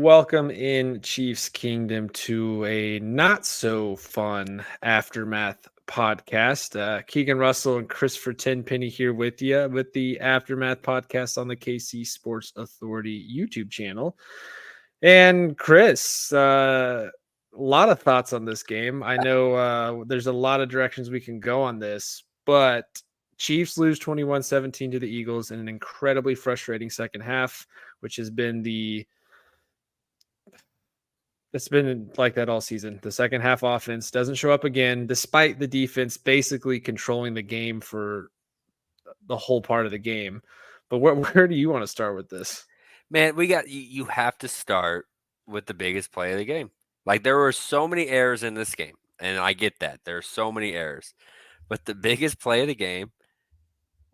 Welcome in Chiefs Kingdom to a not so fun aftermath podcast. Keegan Russell and Christopher Tenpenny here with you with the Aftermath podcast on the KC Sports Authority YouTube channel. And Chris, a lot of thoughts on this game. I know there's a lot of directions we can go on this, but Chiefs lose 21-17 to the Eagles in an incredibly frustrating second half, which has been it's been like that all season. The second half offense doesn't show up again, despite the defense basically controlling the game for the whole part of the game. But where do you want to start with this? Man, you have to start with the biggest play of the game. Like there were so many errors in this game, and I get that. There are so many errors. But the biggest play of the game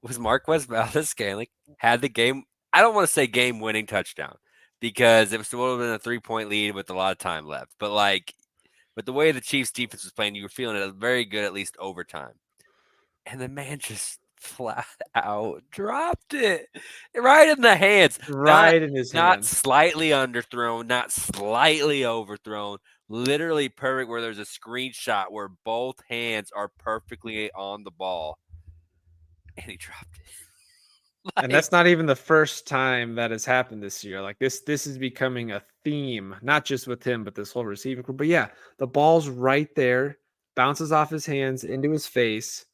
was Marquez Valdez-Scantling had the game. I don't want to say game-winning touchdown because it would have been a 3-point lead with a lot of time left. But the way the Chiefs defense was playing, you were feeling it very good at least overtime. And the man just flat out dropped it right in the hands. Right in his Not hands. slightly underthrown, not slightly overthrown. Literally perfect where there's a screenshot where both hands are perfectly on the ball. And he dropped it. And that's not even the first time that has happened this year. Like this is becoming a theme, not just with him, but this whole receiving group. But yeah, the ball's right there, bounces off his hands into his face.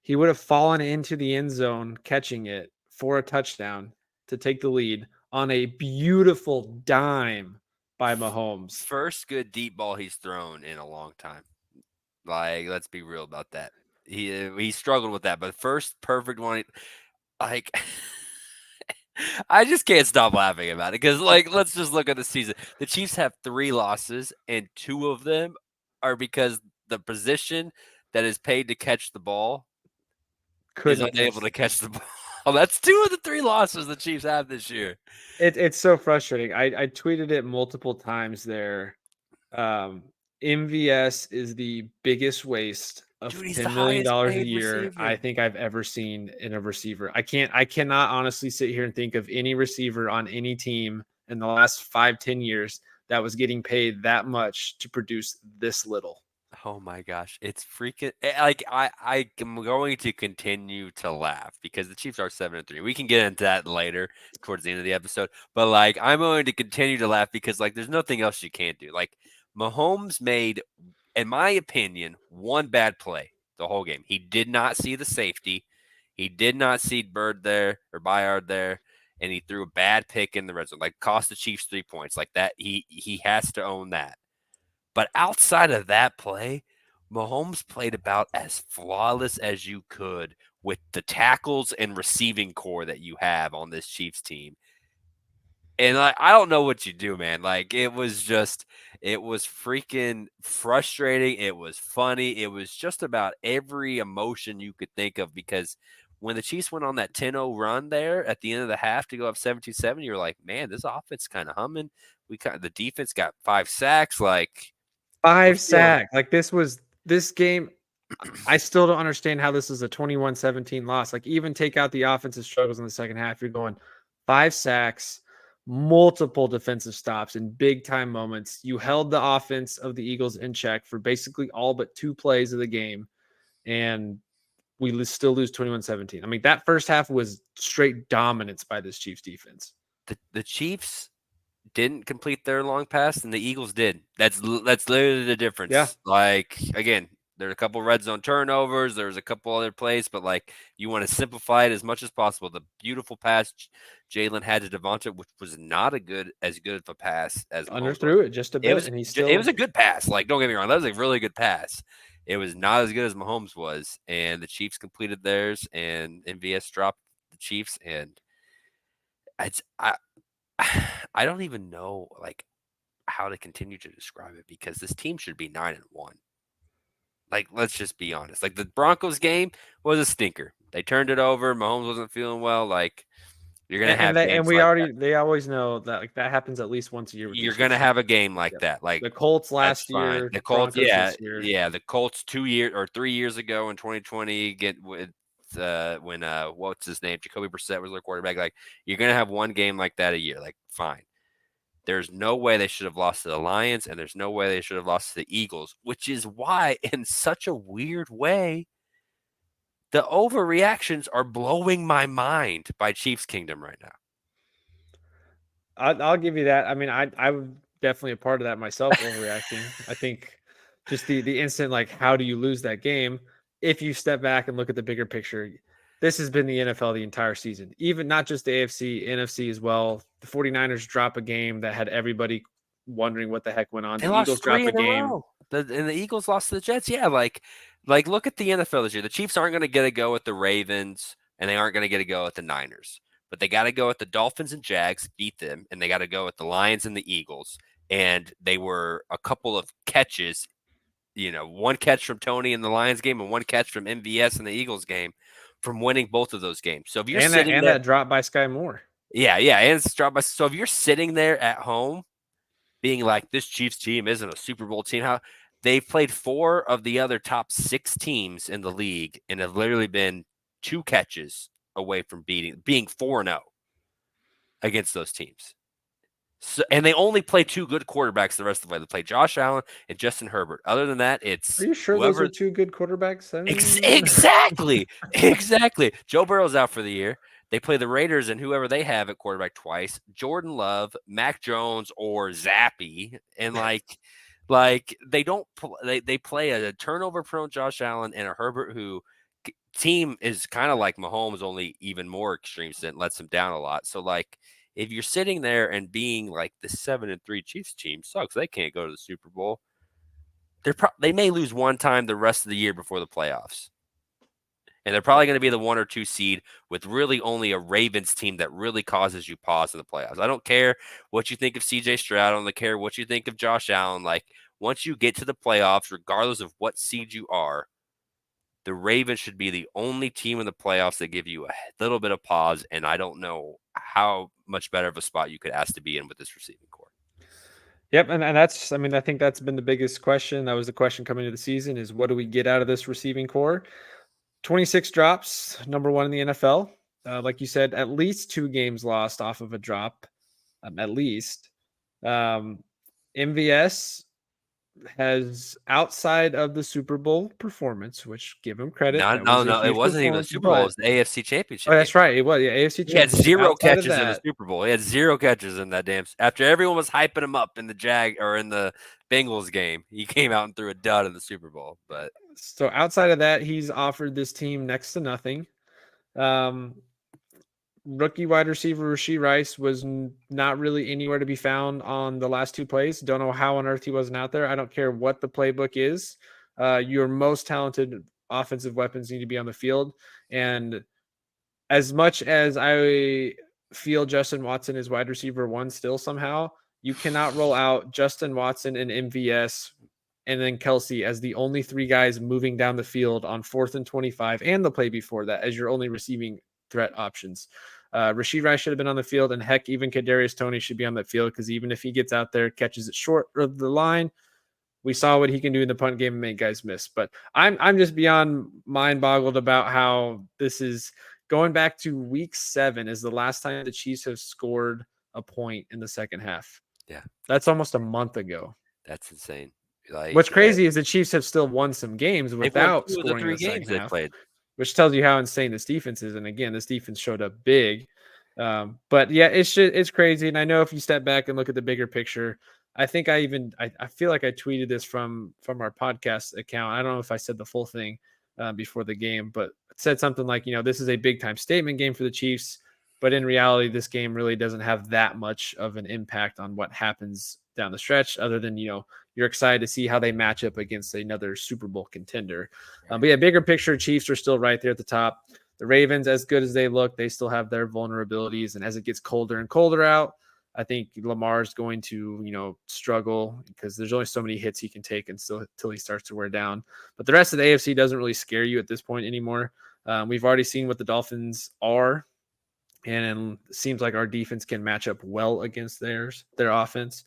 He would have fallen into the end zone catching it for a touchdown to take the lead on a beautiful dime by Mahomes. First good deep ball he's thrown in a long time. Like, let's be real about that. He struggled with that, but first perfect one, like I just can't stop laughing about it because, like, let's just look at the season. The Chiefs have 3 losses, and 2 of them are because the position that is paid to catch the ball is Couldn't unable catch. to catch the ball. That's 2 of the 3 losses the Chiefs have this year. It's so frustrating. I tweeted it multiple times there. MVS is the biggest waste of Dude, he's the $10 million highest a paid year I receiver. think I've ever seen in a receiver. I cannot honestly sit here and think of any receiver on any team in the last 5-10 years that was getting paid that much to produce this little. Oh my gosh, it's freaking like I am going to continue to laugh because the Chiefs are 7-3. We can get into that later towards the end of the episode, but like I'm going to continue to laugh because like there's nothing else you can do. Like Mahomes made, in my opinion, one bad play the whole game. He did not see the safety. He did not see Bird there or Byard there, and he threw a bad pick in the red zone. Like cost the Chiefs 3 points. Like that, he has to own that. But outside of that play, Mahomes played about as flawless as you could with the tackles and receiving core that you have on this Chiefs team. And I don't know what you do, man. Like it was freaking frustrating. It was funny. It was just about every emotion you could think of because when the Chiefs went on that 10-0 run there at the end of the half to go up 17-7, you're like, man, this offense kind of humming. The defense got 5 sacks. Like we're Five feeling sack. Like this game. I still don't understand how this is a 21-17 loss. Like even take out the offensive struggles in the second half, you're going 5 sacks, multiple defensive stops in big time moments. You held the offense of the Eagles in check for basically all but 2 plays of the game, and we still lose 21-17. I mean, that first half was straight dominance by this Chiefs defense. the Chiefs didn't complete their long pass and the Eagles did. That's literally the Yeah, difference. Like again, there's a couple red zone turnovers, there's a couple other plays, but like you want to simplify it as much as possible. The beautiful pass Jalen had to Devonta, which was not as good of a pass as Mahomes was. underthrew it just a bit, and he It was still a good pass. Like don't get me wrong, that was a really good pass. It was not as good as Mahomes was, and the Chiefs completed theirs, and MVS dropped the Chiefs, and it's I don't even know like how to continue to describe it because this team should be 9-1. Like, let's just be honest. Like the Broncos game was a stinker. They turned it over. Mahomes wasn't feeling well. Like you're gonna and have they and games we like that. already they always know that like that happens at least once a year with the You're gonna Chiefs. have a game like Yep. that. Like The Colts that's last fine. year, The Colts, Broncos yeah, this year. yeah. The Colts 2 years or 3 years ago in 2020 get with when what's his name Jacoby Brissett was their quarterback. Like you're gonna have one game like that a year. Like fine. There's no way they should have lost to the Lions, and there's no way they should have lost to the Eagles, which is why, in such a weird way, the overreactions are blowing my mind by Chiefs Kingdom right now. I'll give you that. I mean, I'm definitely a part of that myself, overreacting. I think just the instant, like, how do you lose that game? If you step back and look at the bigger picture, this has been the NFL the entire season, even not just the AFC, NFC as well. The 49ers drop a game that had everybody wondering what the heck went on. They The lost Eagles drop 3 a in a game. row. And the Eagles lost to the Jets. Yeah, like look at the NFL this year. The Chiefs aren't going to get a go at the Ravens, and they aren't going to get a go at the Niners. But they got to go at the Dolphins and Jags, beat them, and they got to go at the Lions and the Eagles. And they were a couple of catches, one catch from Tony in the Lions game and one catch from MVS in the Eagles game from winning both of those games. So if you're sitting there, that drop by Sky Moore. yeah, and it's dropped by. So if you're sitting there at home being like, this Chiefs team isn't a Super Bowl team, how they've played 4 of the other top 6 teams in the league and have literally been 2 catches away from being 4-0 against those teams. So, and they only play 2 good quarterbacks the rest of the way. They play Josh Allen and Justin Herbert. Other than that, it's Are you sure those are 2 good quarterbacks? Exactly. Joe Burrow's out for the year. They play the Raiders and whoever they have at quarterback twice, Jordan Love, Mac Jones, or Zappy. And they don't they play a turnover prone Josh Allen and a Herbert who team is kind of like Mahomes, only even more extreme, lets him down a lot. So if you're sitting there and being like the 7-3 Chiefs team sucks, they can't go to the Super Bowl. They may lose one time the rest of the year before the playoffs. And they're probably going to be the 1 or 2 seed with really only a Ravens team that really causes you pause in the playoffs. I don't care what you think of CJ Stroud. I don't care what you think of Josh Allen. Once you get to the playoffs, regardless of what seed you are, the Ravens should be the only team in the playoffs that give you a little bit of pause. And I don't know how much better of a spot you could ask to be in with this receiving core. Yep, and that's, I mean, I think that's been the biggest question. That was the question coming into the season is, what do we get out of this receiving core? 26 drops, number 1 in the NFL. Like you said, at least 2 games lost off of a drop, at least. MVS has, outside of the Super Bowl performance, which give him credit. No, it wasn't even the Super Bowl. It was the AFC Championship. Oh, that's right. It was, yeah, AFC Championship. He had 0 catches in the Super Bowl. He had 0 catches in that damn. After everyone was hyping him up in the Bengals game, he came out and threw a dud in the Super Bowl. But so outside of that, he's offered this team next to nothing. Rookie wide receiver Rashee Rice was not really anywhere to be found on the last 2 plays. Don't know how on earth he wasn't out there. I don't care what the playbook is. Your most talented offensive weapons need to be on the field. And as much as I feel Justin Watson is wide receiver 1 still somehow, you cannot roll out Justin Watson and MVS and then Kelsey as the only 3 guys moving down the field on 4th and 25 and the play before that as your only receiving threat options. Rashee Rice should have been on the field, and heck, even Kadarius Toney should be on that field, because even if he gets out there, catches it short of the line, we saw what he can do in the punt game and make guys miss. But I'm just beyond mind boggled about how this is going back to week 7 is the last time the Chiefs have scored a point in the second half. Yeah, that's almost a month ago. That's insane. What's crazy is the Chiefs have still won some games without scoring in the second half, which tells you how insane this defense is. And again, this defense showed up big. But yeah, it's crazy. And I know if you step back and look at the bigger picture, I think I feel like I tweeted this from our podcast account. I don't know if I said the full thing before the game, but it said something like, this is a big time statement game for the Chiefs. But in reality, this game really doesn't have that much of an impact on what happens down the stretch, other than, you're excited to see how they match up against another Super Bowl contender. But yeah, bigger picture, Chiefs are still right there at the top. The Ravens, as good as they look, they still have their vulnerabilities. And as it gets colder and colder out, I think Lamar's going to, struggle, because there's only so many hits he can take until he starts to wear down. But the rest of the AFC doesn't really scare you at this point anymore. We've already seen what the Dolphins are, and it seems like our defense can match up well against their offense.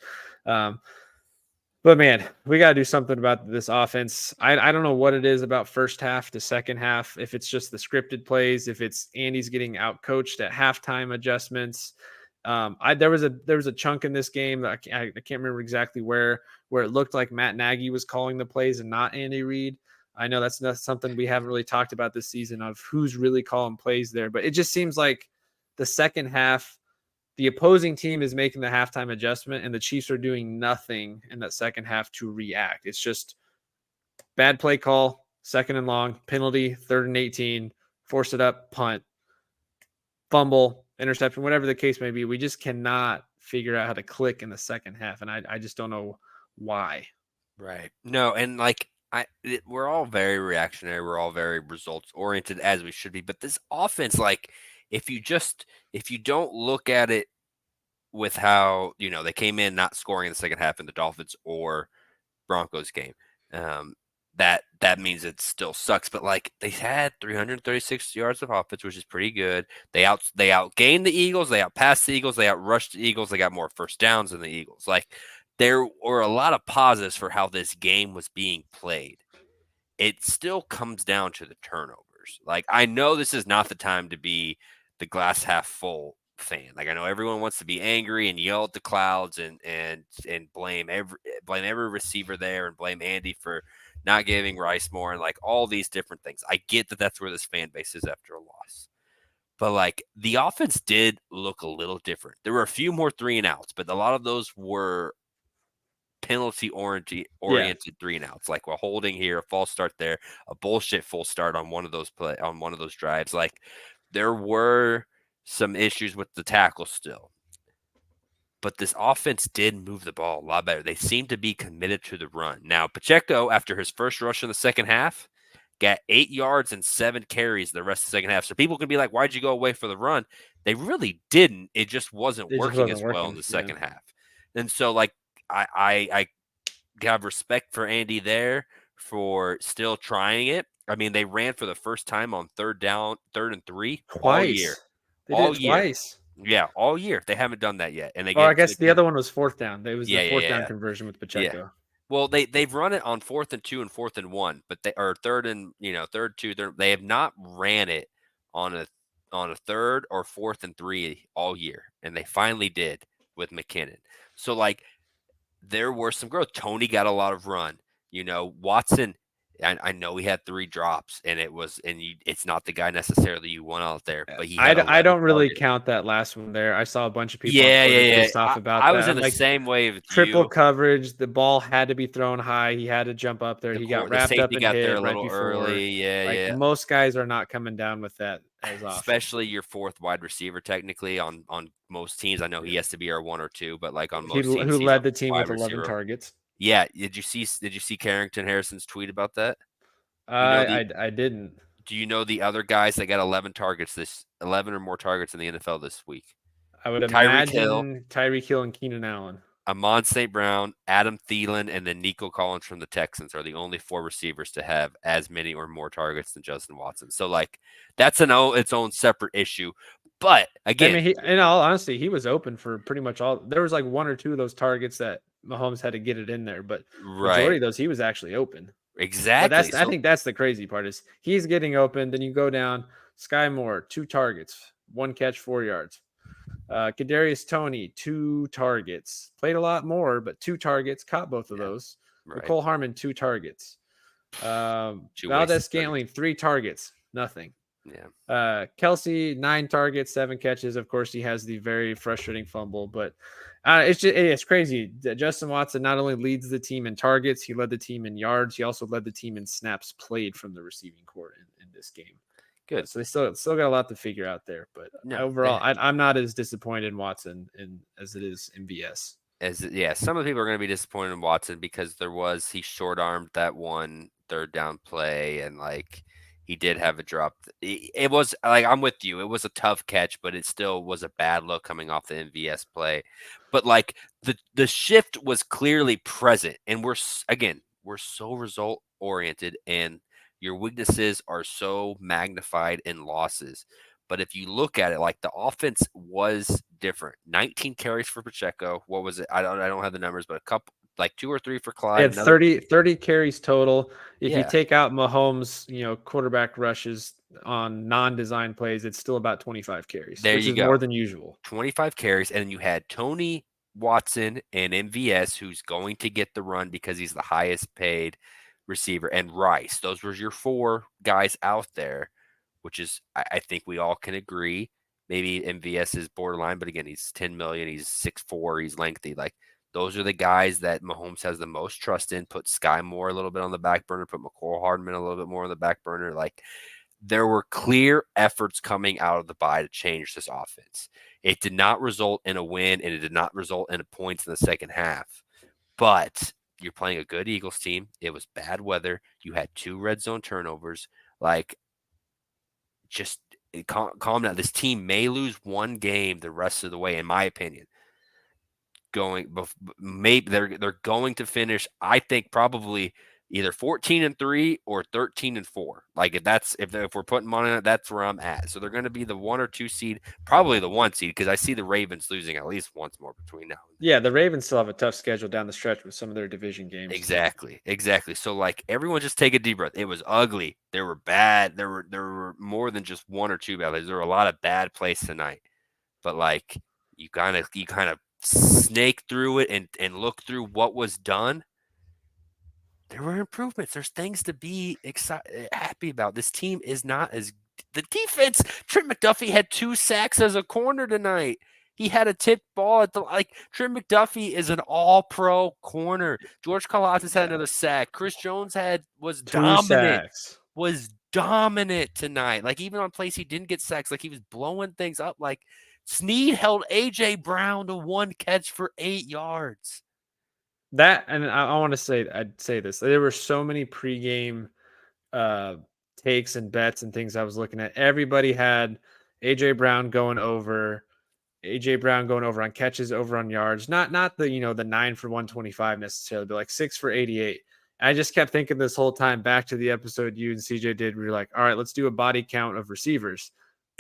But man, we got to do something about this offense. I don't know what it is about first half to second half, if it's just the scripted plays, if it's Andy's getting out coached at halftime adjustments. There was a chunk in this game that I can't remember exactly where it looked like Matt Nagy was calling the plays and not Andy Reid. I know that's not something we haven't really talked about this season of who's really calling plays there, but it just seems like the second half, the opposing team is making the halftime adjustment and the Chiefs are doing nothing in that second half to react. It's just bad play call, second and long, penalty, 3rd and 18, force it up, punt, fumble, interception, whatever the case may be. We just cannot figure out how to click in the second half. And I just don't know why. Right. No, and like we're all very reactionary. We're all very results oriented as we should be. But this offense, like, if you don't look at it with how they came in not scoring in the second half in the Dolphins or Broncos game, that means it still sucks. But like they had 336 yards of offense, which is pretty good. They outgained the Eagles. They outpassed the Eagles. They outrushed the Eagles. They got more first downs than the Eagles. Like there were a lot of positives for how this game was being played. It still comes down to the turnovers. Like I know this is not the time to be the glass half full fan. Like I know everyone wants to be angry and yell at the clouds and blame every receiver there and blame Andy for not giving Rice more and like all these different things. I get that that's where this fan base is after a loss. But like the offense did look a little different. There were a few more 3-and-outs, but a lot of those were penalty oriented 3-and-outs, like a holding here, a false start there, a bullshit full start on one of those drives. Like there were some issues with the tackle still. But this offense did move the ball a lot better. They seemed to be committed to the run. Now, Pacheco, after his first rush in the second half, got 8 yards and 7 carries the rest of the second half. So people can be like, why'd you go away for the run? They really didn't. It just wasn't working as well in the second half. And so, like, I have respect for Andy there for still trying it. I mean, they ran for the first time on 3rd and 3 all year. They did it twice. Yeah, all year. They haven't done that yet. And they I guess the other one was 4th down. It was the 4th down conversion with Pacheco. Yeah. Well, they've run it on 4th and 2 and 4th and 1, but they are 3rd and 2. They have not ran it on a 3rd or 4th and 3 all year, and they finally did with McKinnon. So like there were some growth. Tony got a lot of run. Watson. I know he had 3 drops, and it's not the guy necessarily you want out there, but I don't really count that last one there. I saw a bunch of people pissed off about that. I was in the same way with triple coverage. The ball had to be thrown high. He had to jump up there. He got wrapped up and hit a little early. Yeah. Most guys are not coming down with that as often. Especially your 4th wide receiver, technically on most teams. I know he has to be our 1 or 2, but like on most teams, who led the team with 11 targets. Yeah, did you see Carrington Harrison's tweet about that? I didn't. Do you know the other guys that got 11 or more targets in the NFL this week? I would imagine Tyreek Hill and Keenan Allen. Amon St. Brown, Adam Thielen, and then Nico Collins from the Texans are the only 4 receivers to have as many or more targets than Justin Watson. So, like, that's its own separate issue. But, again, I mean, in all honesty, he was open for pretty much all. There was like 1 or 2 of those targets that Mahomes had to get it in there, but majority of those, he was actually open. Exactly. I think that's the crazy part is he's getting open. Then you go down. Sky Moore, 2 targets, 1 catch, 4 yards. Kadarius Toney, 2 targets. Played a lot more, but 2 targets. Caught both of those. Right. Nicole Harmon, 2 targets. Valdez-Scantling, 3 targets. Nothing. Yeah. Kelsey, 9 targets, 7 catches. Of course, he has the very frustrating fumble, but it's crazy. Justin Watson not only leads the team in targets, he led the team in yards. He also led the team in snaps played from the receiving corps in this game. Good. So they still got a lot to figure out there, but overall, I'm not as disappointed in Watson as it is in VS. Some of the people are going to be disappointed in Watson because he short-armed that 1 3rd down play, and like he did have a drop. It was like, I'm with you. It was a tough catch, but it still was a bad look coming off the MVS play. But like the shift was clearly present, and we're so result oriented, and your weaknesses are so magnified in losses. But if you look at it, like the offense was different. 19 carries for Pacheco. What was it? I don't have the numbers, but like 2 or 3 for They Clyde. had Another 30 carries total. If you yeah. take out Mahomes, quarterback rushes on non-design plays, it's still about 25 carries, There which you is more go. than usual. 25 carries, and then you had Tony Watson and MVS, who's going to get the run because he's the highest paid receiver, and Rice. Those were your 4 guys out there, which is I think we all can agree. Maybe MVS is borderline, but again, he's 10 million, he's 6'4", he's lengthy. Like those are the guys that Mahomes has the most trust in. Put Sky Moore a little bit on the back burner, put McCall Hardman a little bit more on the back burner. Like there were clear efforts coming out of the bye to change this offense. It did not result in a win, and it did not result in points in the second half. But you're playing a good Eagles team. It was bad weather. You had 2 red zone turnovers. Like, just calm down. This team may lose one game the rest of the way, in my opinion. Maybe they're going to finish, I think, probably either 14-3 or 13-4. Like if we're putting money on it, that's where I'm at. So they're going to be the 1 or 2 seed, probably the 1 seed, because I see the Ravens losing at least once more between now and then. Yeah, the Ravens still have a tough schedule down the stretch with some of their division games. Exactly. So like everyone just take a deep breath. It was ugly. There were bad. There were more than just 1 or 2 bad plays. There were a lot of bad plays tonight. But like you kind of snake through it and look through what was done. There were improvements. There's things to be happy about. This team is not as the defense. Trent McDuffie had 2 sacks as a corner tonight. He had a tipped ball at the Trent McDuffie is an all-pro corner. George Karlaftis had another sack. Chris Jones was 2 dominant. sacks. Was dominant tonight. Like even on plays he didn't get sacks. Like he was blowing things up. Like Snead held AJ Brown to 1 catch for 8 yards. That, and I want to say, I'd say this. There were so many pregame takes and bets and things I was looking at. Everybody had AJ Brown going over on catches, over on yards. Not the the 9 for 125 necessarily, but like 6 for 88. I just kept thinking this whole time back to the episode you and CJ did. We were like, all right, let's do a body count of receivers.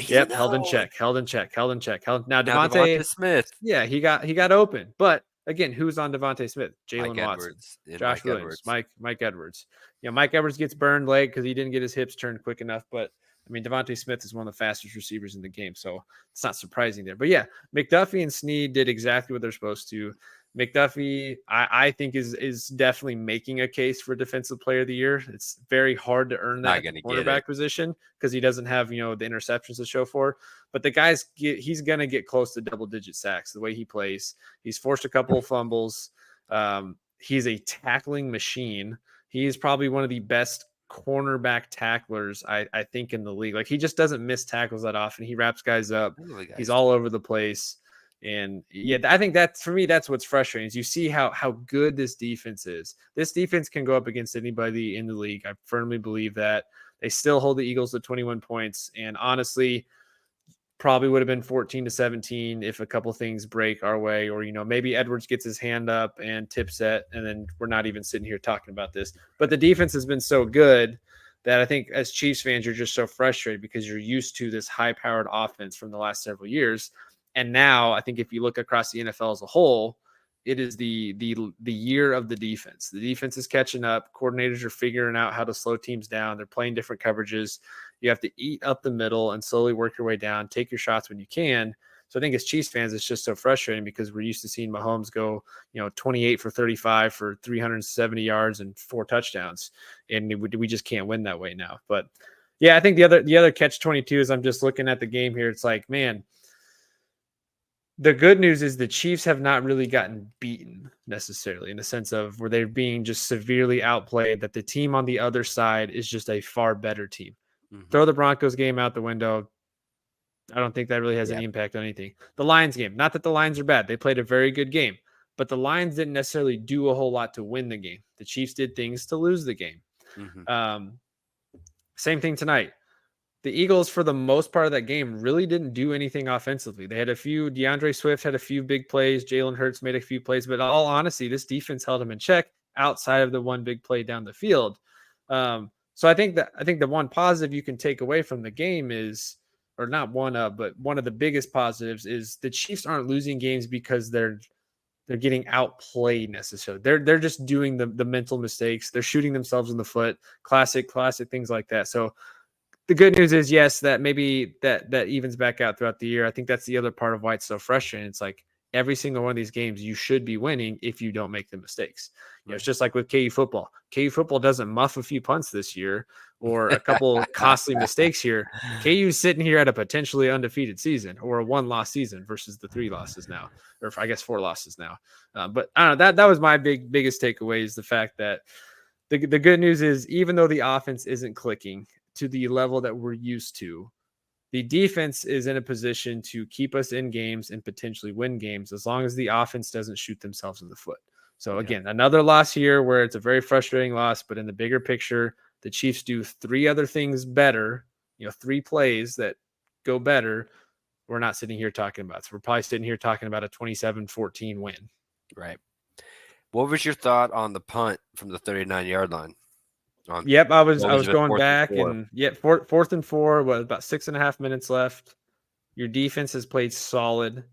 Yep, held in check. Now Devonta Smith. Yeah, he got open. But again, who's on Devonta Smith? Jalen Watson, Josh Williams, Mike Edwards. Mike Edwards gets burned late because he didn't get his hips turned quick enough. But I mean, Devonta Smith is one of the fastest receivers in the game, so it's not surprising there. But yeah, McDuffie and Snead did exactly what they're supposed to. McDuffie, I think, is definitely making a case for Defensive Player of the Year. It's very hard to earn that quarterback position because he doesn't have the interceptions to show for. But the he's gonna get close to double-digit sacks the way he plays. He's forced a couple of fumbles. He's a tackling machine. He's probably one of the best cornerback tacklers I think in the league. Like he just doesn't miss tackles that often. He wraps guys up. He's all over the place. And yeah, I think that for me, that's what's frustrating is you see how good this defense is. This defense can go up against anybody in the league. I firmly believe that. They still hold the Eagles to 21 points. And honestly, probably would have been 14-17 if a couple things break our way, or maybe Edwards gets his hand up and tips it, and then we're not even sitting here talking about this. But the defense has been so good that I think as Chiefs fans, you're just so frustrated because you're used to this high-powered offense from the last several years. And now I think if you look across the NFL as a whole, it is the year of the defense. The defense is catching up. Coordinators are figuring out how to slow teams down. They're playing different coverages. You have to eat up the middle and slowly work your way down. Take your shots when you can. So I think as Chiefs fans, it's just so frustrating because we're used to seeing Mahomes go, 28 for 35 for 370 yards and 4 touchdowns, and we just can't win that way now. But yeah, I think the other catch 22 is I'm just looking at the game here. It's like, man, the good news is the Chiefs have not really gotten beaten necessarily in the sense of where they're being just severely outplayed, that the team on the other side is just a far better team. Mm-hmm. Throw the Broncos game out the window. I don't think that really has any impact on anything. The Lions game, not that the Lions are bad. They played a very good game, but the Lions didn't necessarily do a whole lot to win the game. The Chiefs did things to lose the game. Mm-hmm. Same thing tonight. The Eagles, for the most part of that game, really didn't do anything offensively. They had DeAndre Swift had a few big plays. Jalen Hurts made a few plays, but in all honesty, this defense held them in check outside of the one big play down the field. So I think the one positive you can take away from the game is, or not one of, but one of the biggest positives is the Chiefs aren't losing games because they're they're getting outplayed necessarily. They're just doing the mental mistakes. They're shooting themselves in the foot. Classic things like that. So the good news is, yes, that maybe that evens back out throughout the year. I think that's the other part of why it's so frustrating. It's like every single one of these games you should be winning if you don't make the mistakes. You know, it's just like with KU football. KU football doesn't muff a few punts this year or a couple costly mistakes here. KU's sitting here at a potentially undefeated season or a 1-loss season versus the 3 losses now, or I guess 4 losses now. But I don't know. That was my biggest takeaway is the fact that the good news is, even though the offense isn't clicking to the level that we're used to, the defense is in a position to keep us in games and potentially win games as long as the offense doesn't shoot themselves in the foot. So again, another loss here where it's a very frustrating loss, but in the bigger picture, the Chiefs do 3 other things better, 3 plays that go better. We're not sitting here talking about. So we're probably sitting here talking about a 27-14 win. Right. What was your thought on the punt from the 39-yard line? Yep, I was going back and fourth and 4 was about 6.5 minutes left. Your defense has played solid.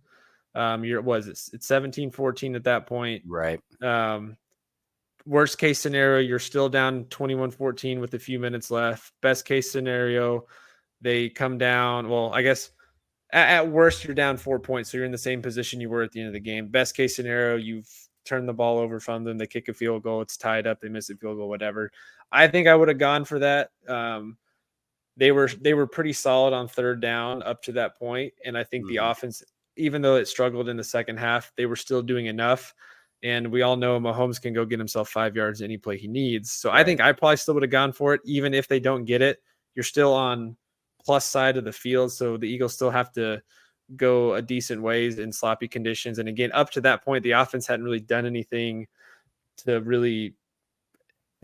It's 17-14 at that point. Right. Worst case scenario, you're still down 21-14 with a few minutes left. Best case scenario, they come down. Well, I guess at worst you're down 4 points, so you're in the same position you were at the end of the game. Best case scenario, you've turned the ball over from them. They kick a field goal. It's tied up. They miss a field goal, whatever. I think I would have gone for that. They were pretty solid on third down up to that point, and I think the offense, even though it struggled in the second half, they were still doing enough. And we all know Mahomes can go get himself 5 yards any play he needs. So I think I probably still would have gone for it, even if they don't get it. You're still on plus side of the field, so the Eagles still have to go a decent ways in sloppy conditions. And again, up to that point, the offense hadn't really done anything to really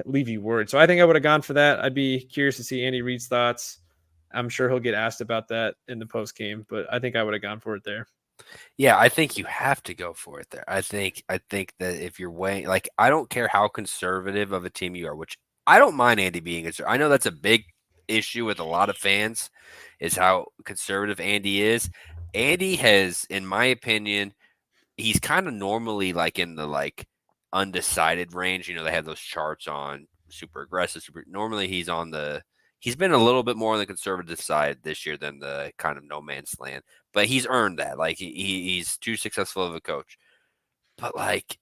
leave you worried. So I think I would have gone for that. I'd be curious to see Andy Reid's thoughts. I'm sure he'll get asked about that in the post game, but I think I would have gone for it there. Yeah, I think you have to go for it there. I think that if you're weighing, like, I don't care how conservative of a team you are, which I don't mind Andy being conservative. I know that's a big issue with a lot of fans, is how conservative Andy is. Andy has, in my opinion, he's kind of normally like in the like undecided range. They have those charts on super aggressive, normally he's been a little bit more on the conservative side this year than the kind of no man's land, but he's earned that. Like he's too successful of a coach. But like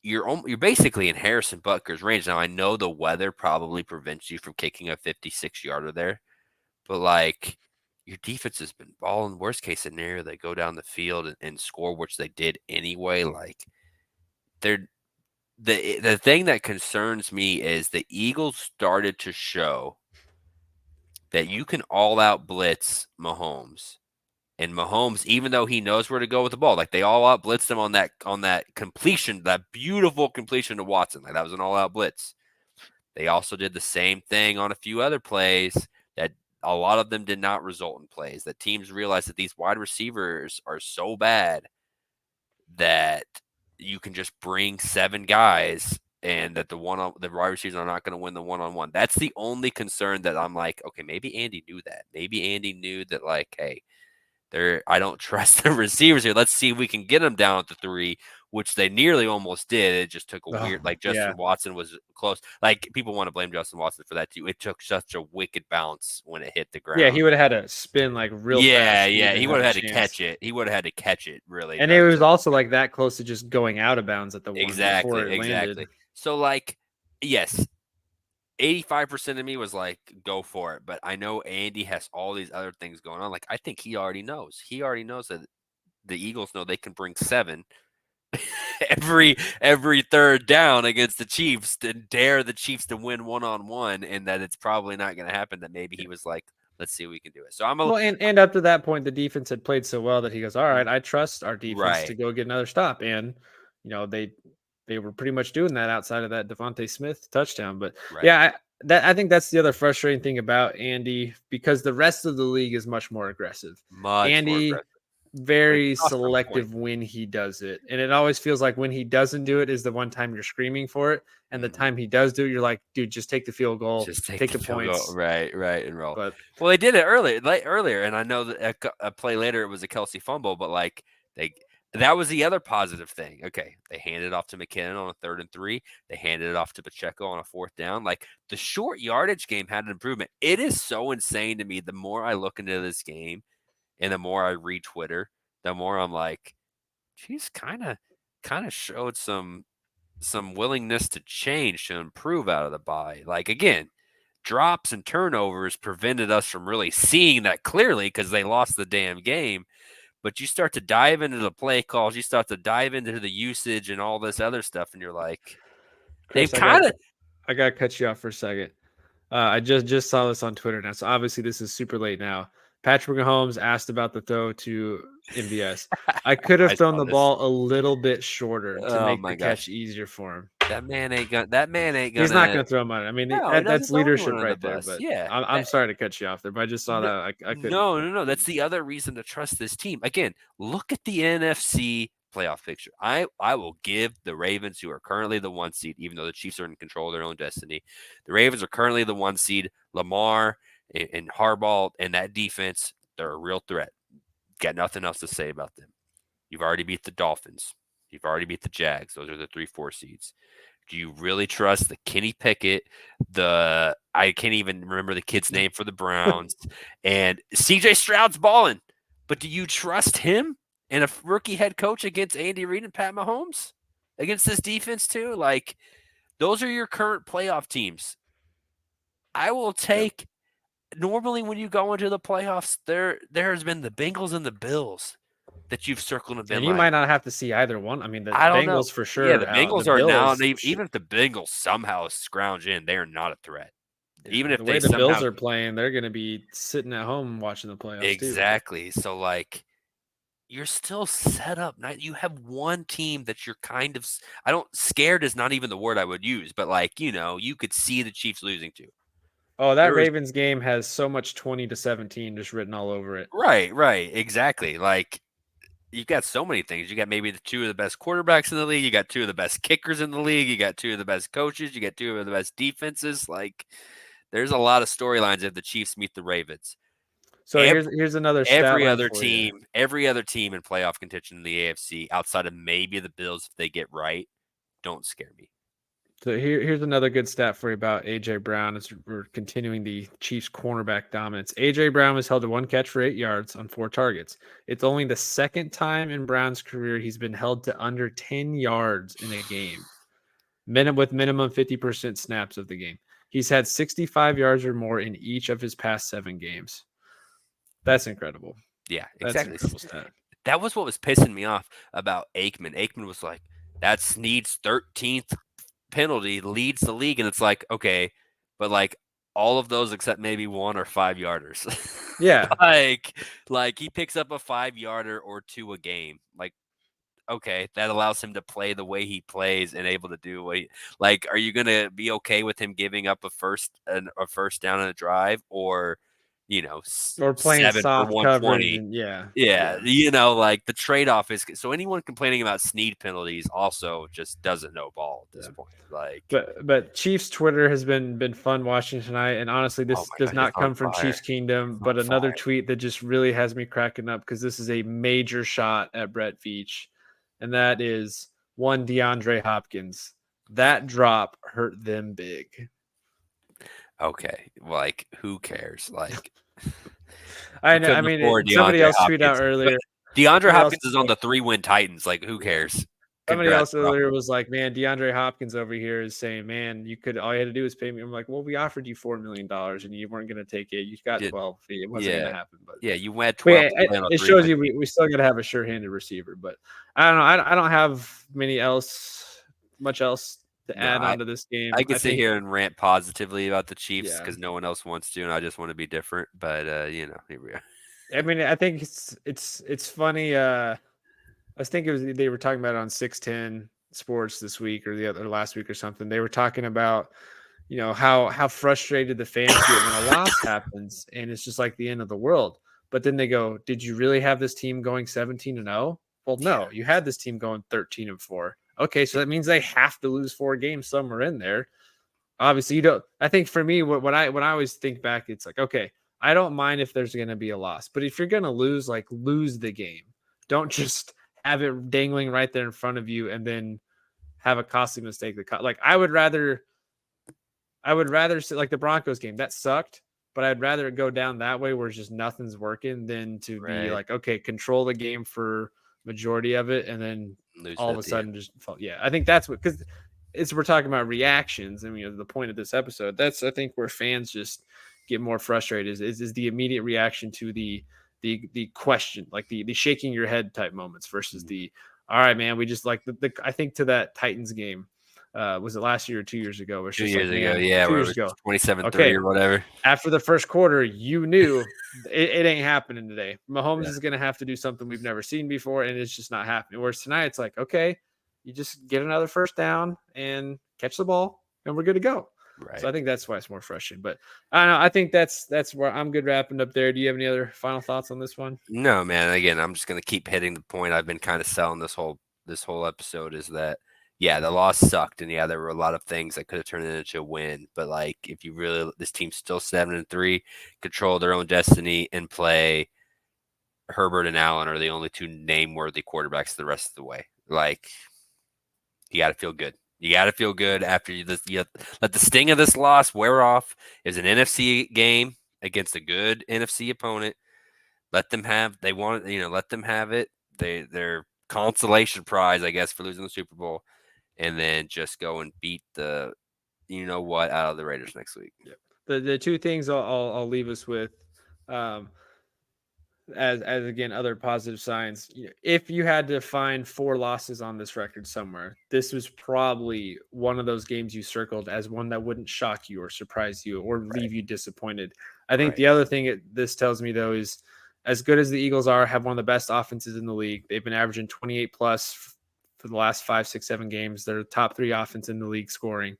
you're basically in Harrison Butker's range. Now I know the weather probably prevents you from kicking a 56-yarder there, but like your defense has been balling. Worst case scenario, they go down the field and score, which they did anyway. Like the thing that concerns me is the Eagles started to show that you can all out blitz Mahomes. And Mahomes, even though he knows where to go with the ball, like they all out blitzed him on that completion, that beautiful completion to Watson. Like that was an all out blitz. They also did the same thing on a few other plays that a lot of them did not result in plays. That teams realized that these wide receivers are so bad that you can just bring 7 guys and that the wide receivers are not going to win the one-on-one. That's the only concern that I'm like, okay, maybe Andy knew that. Maybe Andy knew that, like, hey, I don't trust the receivers here. Let's see if we can get them down at the 3, which they nearly almost did. It just took a weird, like Justin Watson was close. Like people want to blame Justin Watson for that too. It took such a wicked bounce when it hit the ground. Yeah, he would have had to spin like real fast. Yeah, he would have had to catch it. He would have had to catch it really. And it was also like that close to just going out of bounds at the one before it landed. So like, yes, 85% of me was like, go for it. But I know Andy has all these other things going on. Like, I think he already knows. He already knows that the Eagles know they can bring 7 every third down against the Chiefs to dare the Chiefs to win one-on-one, and that it's probably not going to happen. That maybe he was like, let's see if we can do it. So and up to that point, the defense had played so well that he goes, all right, I trust our defense to go get another stop. And, they were pretty much doing that outside of that Devontae Smith touchdown. But I think that's the other frustrating thing about Andy, because the rest of the league is much more aggressive. Andy, very selective when he does it. And it always feels like when he doesn't do it is the one time you're screaming for it. And the time he does do it, you're like, dude, just take the field goal. Just take the points. Goal. Right, and roll. Well, they did it earlier. And I know that a play later, it was a Kelsey fumble, but like that was the other positive thing. Okay, they handed it off to McKinnon on a 3rd and 3. They handed it off to Pacheco on a 4th down. Like, the short yardage game had an improvement. It is so insane to me. The more I look into this game and the more I read Twitter, the more I'm like, she's kind of showed some willingness to change, to improve out of the bye. Like, again, drops and turnovers prevented us from really seeing that clearly because they lost the damn game. But you start to dive into the play calls, you start to dive into the usage and all this other stuff, and you're like, Chris, they've kind of. I gotta cut you off for a second. I just saw this on Twitter now, so obviously this is super late now. Patrick Mahomes asked about the throw to MVS. I could have thrown the ball a little bit shorter to make the catch easier for him. That man ain't gonna. He's not gonna throw him on it. I mean, No, that's leadership right there. But yeah, I'm sorry to cut you off there, but I just saw that. I couldn't. No. That's the other reason to trust this team. Again, look at the NFC playoff picture. I will give the Ravens, who are currently the 1 seed, even though the Chiefs are in control of their own destiny. The Ravens are currently the 1 seed. Lamar and Harbaugh and that defense, they're a real threat. Got nothing else to say about them. You've already beat the Dolphins. You've already beat the Jags. Those are the 3-4 seeds. Do you really trust the Kenny Pickett, I can't even remember the kid's name for the Browns, and CJ Stroud's balling, but do you trust him and a rookie head coach against Andy Reid and Pat Mahomes against this defense too? Like, those are your current playoff teams. I will take normally when you go into the playoffs, there has been the Bengals and the Bills that you've circled and been. And you might not have to see either one. I mean, the Bengals for sure. Yeah, the Bengals are now. Even if the Bengals somehow scrounge in, they are not a threat. Even if the way the Bills are playing, they're going to be sitting at home watching the playoffs. Exactly. Too. So, like, you're still set up. You have one team that you're kind of. I don't. Scared is not even the word I would use, but like, you could see the Chiefs losing to. Oh, that Ravens game has so much 20-17 just written all over it. Right. Exactly. Like, you've got so many things. You got maybe the 2 of the best quarterbacks in the league. You got 2 of the best kickers in the league. You got 2 of the best coaches. You got 2 of the best defenses. Like, there's a lot of storylines if the Chiefs meet the Ravens. So here's another stat every other team in playoff contention in the AFC outside of maybe the Bills, if they get right, don't scare me. So here's another good stat for you about A.J. Brown as we're continuing the Chiefs cornerback dominance. A.J. Brown was held to 1 catch for 8 yards on 4 targets. It's only the second time in Brown's career he's been held to under 10 yards in a game, with minimum 50% snaps of the game. He's had 65 yards or more in each of his past 7 games. That's incredible. Yeah, exactly. That's an incredible stat. That was what was pissing me off about Aikman. Aikman was like, that's Snead's 13th penalty, leads the league, and it's like, okay, but like all of those except maybe 1 or 5 yarders. Yeah. like he picks up a 5-yarder or 2 a game. Like, okay, that allows him to play the way he plays and able to do what are you gonna be okay with him giving up a first down in a drive, or or playing 7 soft for 120? Yeah. Like, the trade-off is, so anyone complaining about Snead penalties also just doesn't know ball at this point. Like, but Chiefs Twitter has been fun watching tonight, and honestly, this does not come from Chiefs Kingdom, but another tweet that just really has me cracking up, because this is a major shot at Brett Veach, and that is one DeAndre Hopkins. That drop hurt them big. Okay, like, who cares? Like, I know. I mean, somebody else tweeted out earlier. DeAndre Hopkins is on the 3-win Titans. Like, who cares? Somebody else earlier was like, "Man, DeAndre Hopkins over here is saying, man, all you had to do was pay me." I'm like, "Well, we offered you $4 million and you weren't going to take it. You got 12 feet. It wasn't going to happen." But yeah, you went 12. It shows you we still got to have a sure-handed receiver. But I don't know. I don't have much else to add onto this game. I could sit here and rant positively about the Chiefs because no one else wants to, and I just want to be different. But here we are. I mean, I think it's funny. I was thinking they were talking about it on 610 Sports this week or last week or something. They were talking about how frustrated the fans get when a loss happens, and it's just like the end of the world. But then they go, "Did you really have this team going 17-0?" Well, no, you had this team going 13-4. Okay, so that means they have to lose 4 games somewhere in there. Obviously, you don't. I think for me, when I always think back, it's like, okay, I don't mind if there's going to be a loss, but if you're going to lose, like, lose the game. Don't just have it dangling right there in front of you and then have a costly mistake. Like I would rather say like the Broncos game that sucked, but I'd rather it go down that way where it's just nothing's working than to be like, okay, control the game for majority of it and then Lose all of a sudden just fall. Yeah, I think that's what, because we're talking about reactions. I mean, the point of this episode, that's I think where fans just get more frustrated is the immediate reaction to the question, like the shaking your head type moments versus the, all right, man, we just like the I think to that Titans game. Was it last year or 2 years ago? 2 years ago, yeah, 2 years ago, 27-3 or whatever. After the first quarter, you knew it ain't happening today. Mahomes is going to have to do something we've never seen before, and it's just not happening. Whereas tonight, it's like, okay, you just get another first down and catch the ball, and we're good to go. Right. So I think that's why it's more frustrating. But I don't know. I think that's where I'm good wrapping up there. Do you have any other final thoughts on this one? No, man. Again, I'm just going to keep hitting the point I've been kind of selling this whole episode is that, yeah, the loss sucked, and yeah, there were a lot of things that could have turned it into a win. But like, if you really, this team's still 7-3, control their own destiny, and play. Herbert and Allen are the only two name-worthy quarterbacks the rest of the way. Like, you got to feel good. You got to feel good after you let the sting of this loss wear off. It was an NFC game against a good NFC opponent. Let them have. They want it. Let them have it. Their consolation prize, I guess, for losing the Super Bowl. And then just go and beat the, out of the Raiders next week. Yep. The two things I'll leave us with, as again other positive signs. If you had to find 4 losses on this record somewhere, this was probably one of those games you circled as one that wouldn't shock you or surprise you or leave you disappointed. I think the other thing this tells me though is, as good as the Eagles have one of the best offenses in the league. They've been averaging 28 plus for the last 5, 6, 7 games. They're the top 3 offense in the league scoring.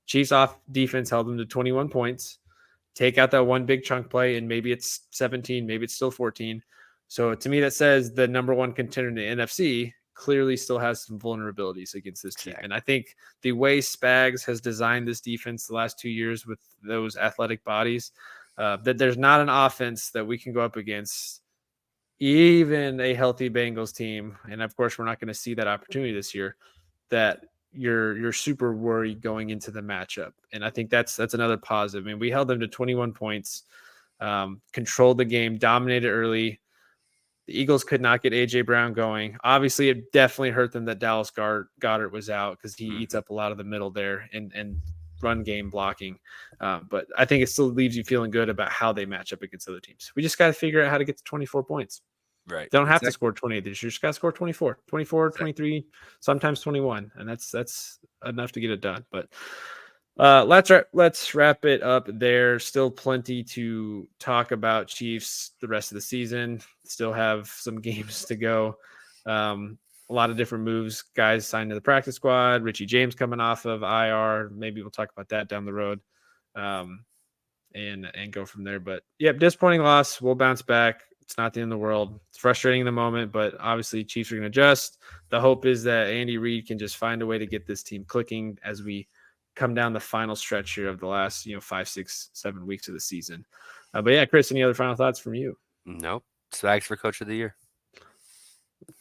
Chiefs off defense held them to 21 points. Take out that one big chunk play, and maybe it's 17, maybe it's still 14. So to me, that says the number one contender in the NFC clearly still has some vulnerabilities against this team. And I think the way Spags has designed this defense the last 2 years with those athletic bodies, that there's not an offense that we can go up against, even a healthy Bengals team. And of course, we're not going to see that opportunity this year, that you're super worried going into the matchup. And I think that's another positive. I mean, we held them to 21 points, controlled the game, dominated early. The Eagles could not get A.J. Brown going. Obviously, it definitely hurt them that Dallas Goedert was out, because he eats up a lot of the middle there and run game blocking. But I think it still leaves you feeling good about how they match up against other teams. We just got to figure out how to get to 24 points. Right. They don't have to score 28 this year. You just got to score 24, 23, sometimes 21. And that's enough to get it done. But let's wrap it up there. Still plenty to talk about Chiefs the rest of the season. Still have some games to go. A lot of different moves. Guys signed to the practice squad. Richie James coming off of IR. Maybe we'll talk about that down the road. And go from there. But yeah, disappointing loss. We'll bounce back. It's not the end of the world. It's frustrating in the moment, but obviously Chiefs are going to adjust. The hope is that Andy Reid can just find a way to get this team clicking as we come down the final stretch here of the last 5, 6, 7 weeks of the season. But yeah, Chris, any other final thoughts from you? Nope. Spags for Coach of the Year.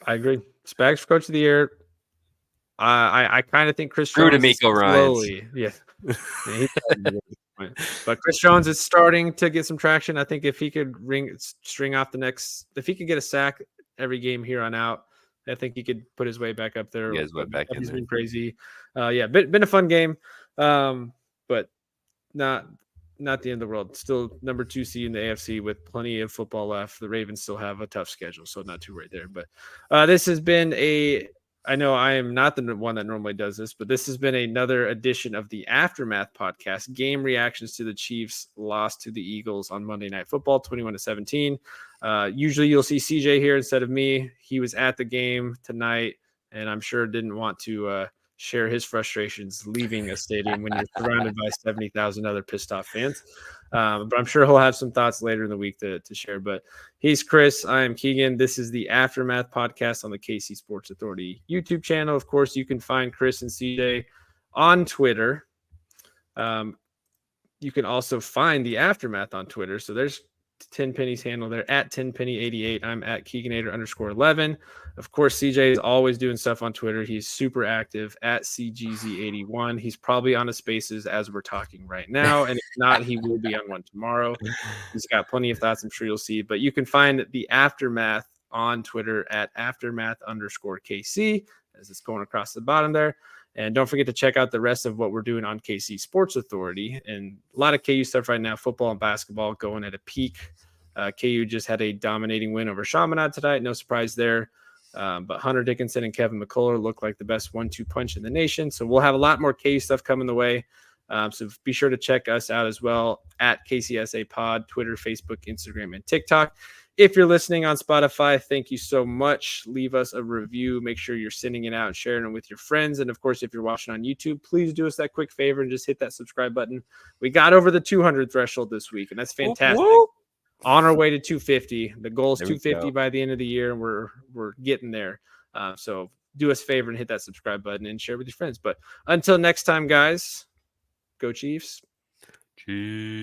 I agree. Spags for Coach of the Year. I kind of think Chris Jones DeMeco slowly, yeah. But Chris Jones is starting to get some traction. I think if he could string off if he could get a sack every game here on out, I think he could put his way back up there. He's been crazy. Been a fun game, but not the end of the world. Still number 2 seed in the AFC with plenty of football left. The Ravens still have a tough schedule, so not too right there. But this has been I know I am not the one that normally does this, but this has been another edition of the Aftermath podcast, game reactions to the Chiefs' loss to the Eagles on Monday Night Football, 21-17. Usually you'll see CJ here instead of me. He was at the game tonight, and I'm sure didn't want to share his frustrations leaving a stadium when you're surrounded by 70,000 other pissed off fans. But I'm sure he'll have some thoughts later in the week to share. But he's Chris. I am Keegan. This is the Aftermath podcast on the KC Sports Authority YouTube channel. Of course, you can find Chris and CJ on Twitter. You can also find the Aftermath on Twitter. So there's Tenpenny's handle there at Tenpenny88. I'm at Keeganator_11. Of course, CJ is always doing stuff on Twitter. He's super active at CGZ81. He's probably on a spaces as we're talking right now. And if not, he will be on one tomorrow. He's got plenty of thoughts I'm sure you'll see. But you can find the Aftermath on Twitter at Aftermath_KC, as it's going across the bottom there. And don't forget to check out the rest of what we're doing on KC Sports Authority. And a lot of KU stuff right now, football and basketball going at a peak. KU just had a dominating win over Chaminade tonight. No surprise there. But Hunter Dickinson and Kevin McCullough look like the best 1-2 punch in the nation. So we'll have a lot more KU stuff coming the way. So be sure to check us out as well at KCSA Pod, Twitter, Facebook, Instagram, and TikTok. If you're listening on Spotify, thank you so much. Leave us a review. Make sure you're sending it out and sharing it with your friends. And of course, if you're watching on YouTube, please do us that quick favor and just hit that subscribe button. We got over the 200 threshold this week, and that's fantastic. Whoop. On our way to 250. The goal is There we 250 go. by the end of the year, and we're getting there. So do us a favor and hit that subscribe button and share with your friends. But until next time, guys, go Chiefs. Chiefs.